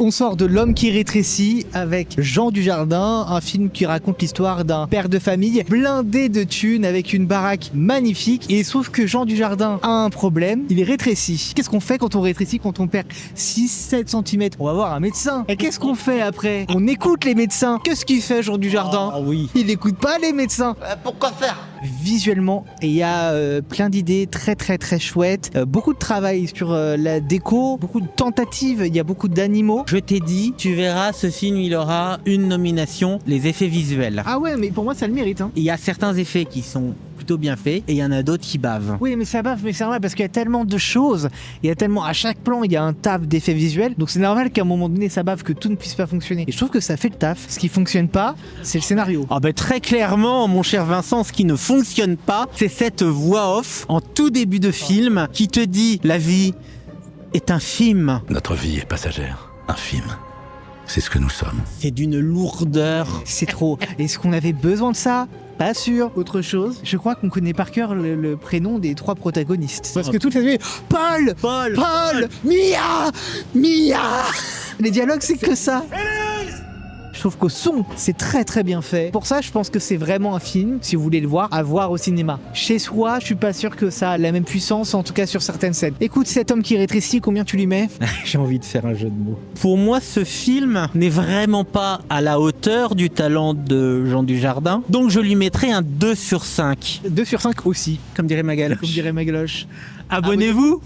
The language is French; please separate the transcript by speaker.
Speaker 1: On sort de L'homme qui rétrécit avec Jean Dujardin, un film qui raconte l'histoire d'un père de famille blindé de thunes avec une baraque magnifique. Et il se trouve que Jean Dujardin a un problème, il est rétréci. Qu'est-ce qu'on fait quand on rétrécit, quand on perd 6-7 cm? On va voir un médecin. Et qu'est-ce qu'on fait après? On écoute les médecins. Qu'est-ce qu'il fait Jean Dujardin?
Speaker 2: Ah oui.
Speaker 1: Il n'écoute pas les médecins.
Speaker 3: Pourquoi faire?
Speaker 1: Visuellement, il y a plein d'idées très chouettes, beaucoup de travail sur la déco, beaucoup de tentatives, il y a beaucoup d'animaux.
Speaker 2: Je t'ai dit, tu verras, ce film, il aura une nomination, les effets visuels.
Speaker 1: Ah ouais, mais pour moi ça le mérite, hein.
Speaker 2: Il y a certains effets qui sont plutôt bien faits et il y en a d'autres qui bavent.
Speaker 1: Oui, mais ça bave, mais c'est normal parce qu'il y a tellement de choses, il y a tellement, à chaque plan il y a un taf d'effets visuels, donc c'est normal qu'à un moment donné ça bave, que tout ne puisse pas fonctionner. Et je trouve que ça fait le taf. Ce qui fonctionne pas, c'est le scénario.
Speaker 2: Ah ben très clairement, mon cher Vincent, ce qui ne fonctionne pas, c'est cette voix off en tout début de film qui te dit la vie est un film.
Speaker 3: Notre vie est passagère, un film. C'est ce que nous sommes.
Speaker 2: C'est d'une lourdeur.
Speaker 1: C'est trop. Est-ce qu'on avait besoin de ça? Pas sûr. Autre chose, je crois qu'on connaît par cœur le prénom des 3 protagonistes. Parce que toutes les Paul, Mia. Les dialogues, c'est que ça. Je trouve qu'au son, c'est très bien fait. Pour ça, je pense que c'est vraiment un film, si vous voulez le voir, à voir au cinéma. Chez soi, je suis pas sûr que ça a la même puissance, en tout cas sur certaines scènes. Écoute, cet homme qui rétrécit, combien tu lui mets?
Speaker 2: J'ai envie de faire un jeu de mots. Pour moi, ce film n'est vraiment pas à la hauteur du talent de Jean Dujardin. Donc je lui mettrai un 2 sur 5.
Speaker 1: 2 sur 5 aussi,
Speaker 2: Comme dirait Magaloche.
Speaker 1: comme dirait Magloche.
Speaker 2: Abonnez-vous.